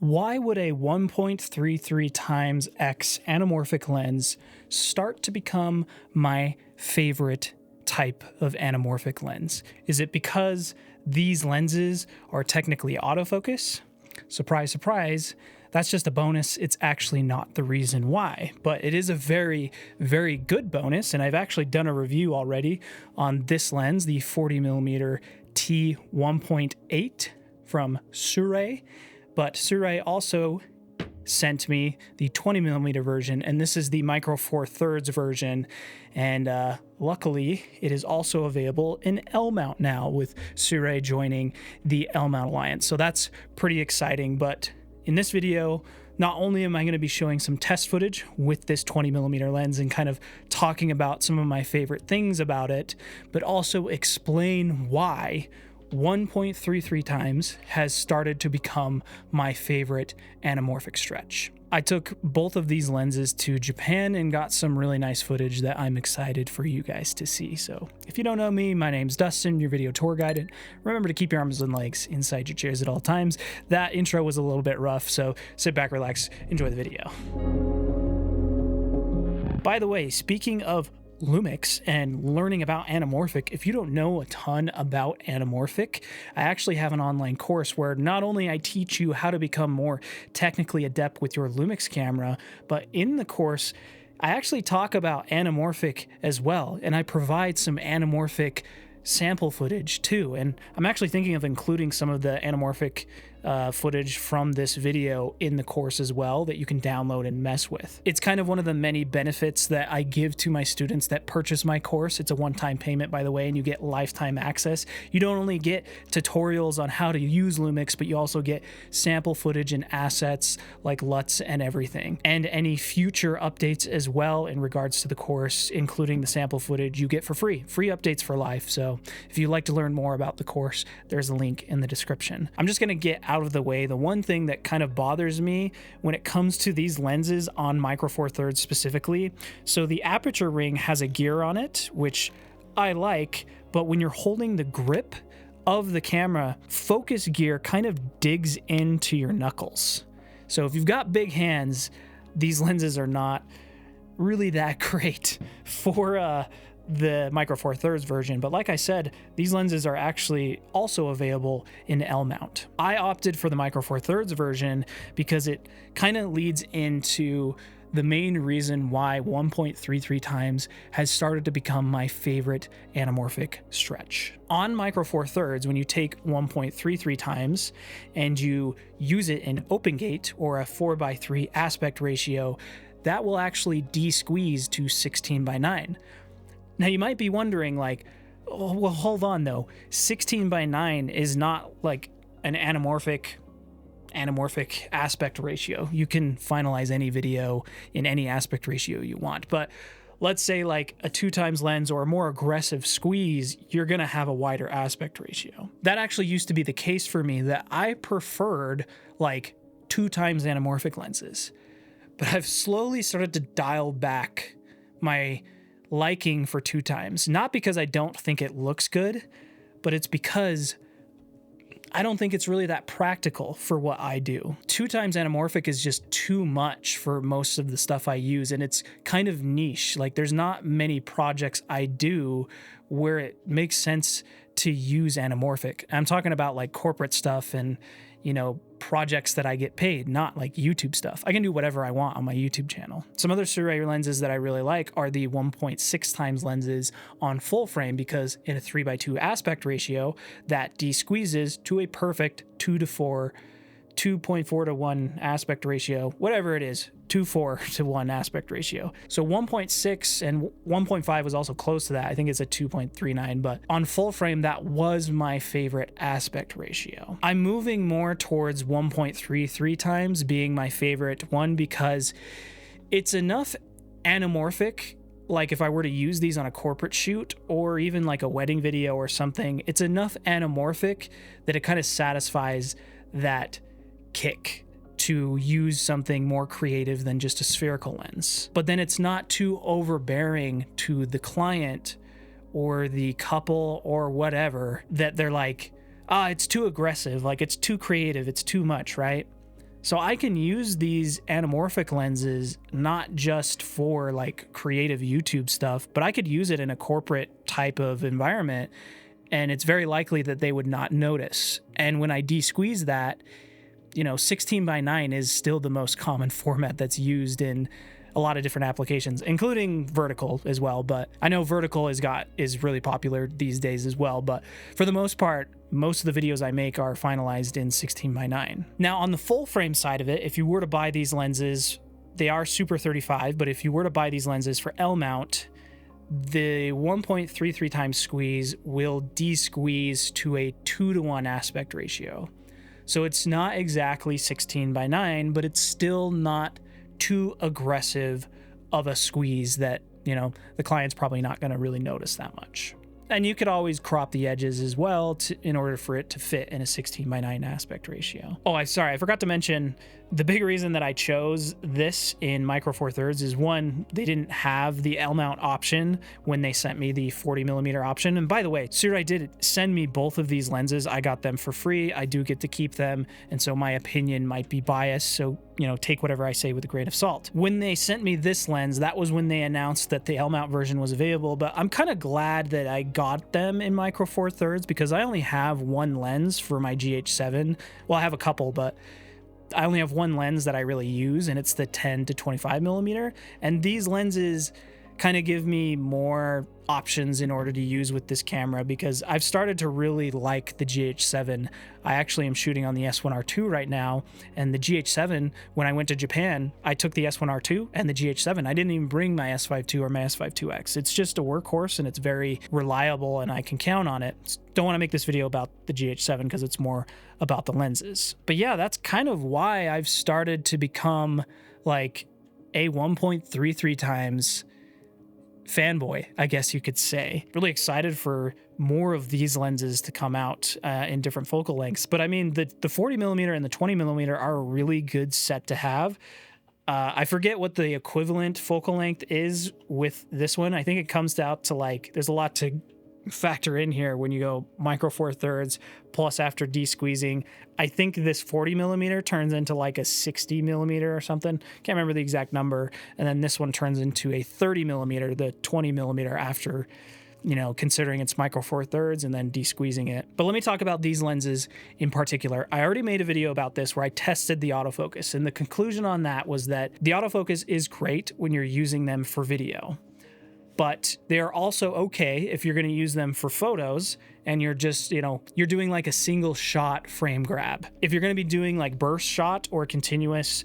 Why would a 1.33 times X anamorphic lens start to become my favorite type of anamorphic lens? Is it because these lenses are technically autofocus? Surprise, surprise. That's just a bonus. It's actually not the reason why, but it is a very, very good bonus. And I've actually done a review already on this lens, the 40mm T1.8 from Sirui. But Sirui also sent me the 20mm version, and this is the Micro Four Thirds version. And luckily, it is also available in L mount now, with Sirui joining the L mount alliance. So that's pretty exciting. But in this video, not only am I going to be showing some test footage with this 20mm lens and kind of talking about some of my favorite things about it, but also explain why 1.33 times has started to become my favorite anamorphic stretch. I took both of these lenses to Japan and got some really nice footage that I'm excited for you guys to see. So if you don't know me, my name's Dustin, your video tour guide, and remember to keep your arms and legs inside your chairs at all times. That intro was a little bit rough, so sit back, relax, enjoy the video. By the way, speaking of LUMIX and learning about anamorphic, if you don't know a ton about anamorphic, I actually have an online course where not only I teach you how to become more technically adept with your LUMIX camera, but in the course I actually talk about anamorphic as well, and I provide some anamorphic sample footage too. And I'm actually thinking of including some of the anamorphic footage from this video in the course as well that you can download and mess with. It's kind of one of the many benefits that I give to my students that purchase my course. It's a one-time payment, by the way, and you get lifetime access. You don't only get tutorials on how to use LUMIX, but you also get sample footage and assets like LUTs and everything. And any future updates as well in regards to the course, including the sample footage, you get for free updates for life. So if you'd like to learn more about the course, there's a link in the description. I'm just gonna get out of the way the one thing that kind of bothers me when it comes to these lenses on Micro Four Thirds specifically. So the aperture ring has a gear on it, which I like, but when you're holding the grip of the camera, focus gear kind of digs into your knuckles. So if you've got big hands, these lenses are not really that great for the Micro Four Thirds version. But like I said, these lenses are actually also available in L mount. I opted for the Micro Four Thirds version because it kind of leads into the main reason why 1.33 times has started to become my favorite anamorphic stretch. On Micro Four Thirds, when you take 1.33 times and you use it in open gate or a 4:3 aspect ratio, that will actually de-squeeze to 16:9. Now you might be wondering, like, oh, well, hold on though. 16:9 is not like an anamorphic aspect ratio. You can finalize any video in any aspect ratio you want. But let's say like a 2 times lens or a more aggressive squeeze, you're gonna have a wider aspect ratio. That actually used to be the case for me, that I preferred like 2 times anamorphic lenses. But I've slowly started to dial back my liking for 2 times, not because I don't think it looks good, but it's because I don't think it's really that practical for what I do. 2 times anamorphic is just too much for most of the stuff I use, and it's kind of niche. Like, there's not many projects I do where it makes sense to use anamorphic. I'm talking about like corporate stuff and, you know, projects that I get paid, not like YouTube stuff. I can do whatever I want on my YouTube channel. Some other Sirui lenses that I really like are the 1.6 times lenses on full frame, because in a 3:2 aspect ratio, that de-squeezes to a perfect 2:4, 2.4:1 aspect ratio, whatever it is, 2:4:1 aspect ratio. So 1.6 and 1.5 was also close to that. I think it's a 2.39, but on full frame, that was my favorite aspect ratio. I'm moving more towards 1.33 times being my favorite one, because it's enough anamorphic. Like if I were to use these on a corporate shoot or even like a wedding video or something, it's enough anamorphic that it kind of satisfies that kick to use something more creative than just a spherical lens. But then it's not too overbearing to the client or the couple or whatever, that they're like, it's too aggressive, like it's too creative, it's too much, right? So I can use these anamorphic lenses not just for like creative YouTube stuff, but I could use it in a corporate type of environment, and it's very likely that they would not notice. And when I de-squeeze that, 16:9 is still the most common format that's used in a lot of different applications, including vertical as well. But I know vertical is really popular these days as well. But for the most part, most of the videos I make are finalized in 16:9. Now, on the full frame side of it, if you were to buy these lenses, they are Super 35, but if you were to buy these lenses for L mount, the 1.33 times squeeze will de-squeeze to a 2:1 aspect ratio. So it's not exactly 16:9, but it's still not too aggressive of a squeeze that, the client's probably not going to really notice that much. And you could always crop the edges as well in order for it to fit in a 16:9 aspect ratio. Oh, I forgot to mention, the big reason that I chose this in Micro Four Thirds is, one, they didn't have the L mount option when they sent me the 40mm option. And by the way, Sirui did send me both of these lenses. I got them for free. I do get to keep them, and so my opinion might be biased, so take whatever I say with a grain of salt. When they sent me this lens, that was when they announced that the L mount version was available, but I'm kind of glad that I got them in Micro Four Thirds, because I only have one lens for my GH7. Well, I have a couple, but I only have one lens that I really use, and it's the 10 to 25mm. And these lenses kind of give me more options in order to use with this camera, because I've started to really like the GH7. I actually am shooting on the S1R2 right now, and the GH7, when I went to Japan, I took the S1R2 and the GH7. I didn't even bring my S5II or my S5IIX. It's just a workhorse, and it's very reliable, and I can count on it. Don't want to make this video about the GH7 because it's more about the lenses. But yeah, that's kind of why I've started to become like a 1.33 times fanboy, I guess you could say. Really excited for more of these lenses to come out in different focal lengths. But I mean, the 40mm and the 20mm are a really good set to have. I forget what the equivalent focal length is with this one. I think it comes out to like, there's a lot to factor in here when you go Micro Four Thirds plus after de-squeezing. I think this 40mm turns into like a 60mm or something. Can't remember the exact number. And then this one turns into a 30mm, the 20mm after, considering it's Micro Four Thirds and then de-squeezing it. But let me talk about these lenses in particular. I already made a video about this where I tested the autofocus, and the conclusion on that was that the autofocus is great when you're using them for video, but they're also okay if you're going to use them for photos and you're just, you're doing like a single shot frame grab. If you're going to be doing like burst shot or continuous,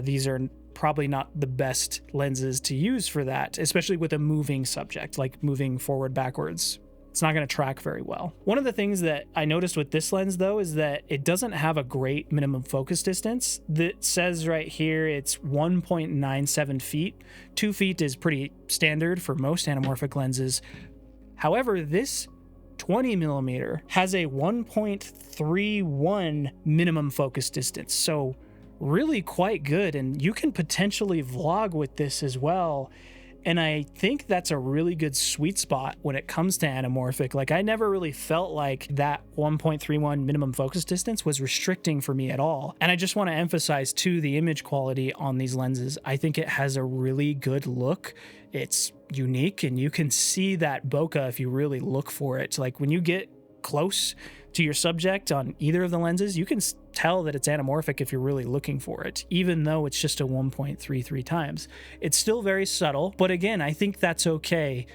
these are probably not the best lenses to use for that, especially with a moving subject, like moving forward, backwards. It's not going to track very well. One of the things that I noticed with this lens, though, is that it doesn't have a great minimum focus distance. That says right here it's 1.97 feet. 2 feet is pretty standard for most anamorphic lenses. However, this 20mm has a 1.31 minimum focus distance. So really quite good, and you can potentially vlog with this as well. And I think that's a really good sweet spot when it comes to anamorphic. Like, I never really felt like that 1.31 minimum focus distance was restricting for me at all. And I just want to emphasize too, the image quality on these lenses. I think it has a really good look. It's unique, and you can see that bokeh if you really look for it. Like, when you get close to your subject on either of the lenses, you can tell that it's anamorphic if you're really looking for it, even though it's just a 1.33 times. It's still very subtle, but again, I think that's okay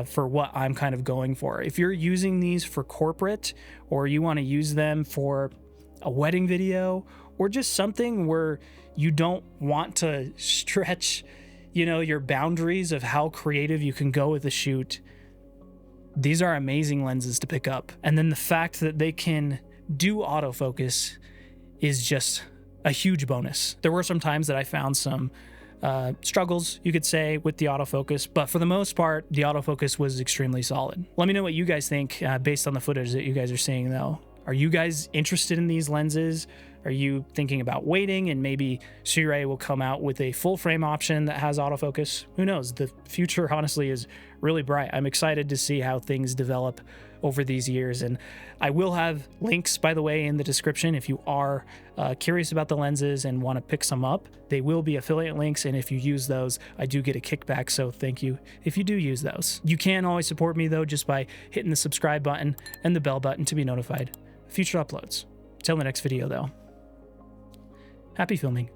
for what I'm kind of going for. If you're using these for corporate, or you want to use them for a wedding video, or just something where you don't want to stretch, your boundaries of how creative you can go with the shoot, these are amazing lenses to pick up. And then the fact that they can do autofocus is just a huge bonus. There were some times that I found some struggles, you could say, with the autofocus, but for the most part, the autofocus was extremely solid. Let me know what you guys think based on the footage that you guys are seeing, though. Are you guys interested in these lenses? Are you thinking about waiting and maybe Sirui will come out with a full frame option that has autofocus? Who knows? The future honestly is really bright. I'm excited to see how things develop over these years, and I will have links, by the way, in the description if you are curious about the lenses and want to pick some up. They will be affiliate links, and if you use those, I do get a kickback, so thank you if you do use those. You can always support me though just by hitting the subscribe button and the bell button to be notified of future uploads. Till the next video though, happy filming.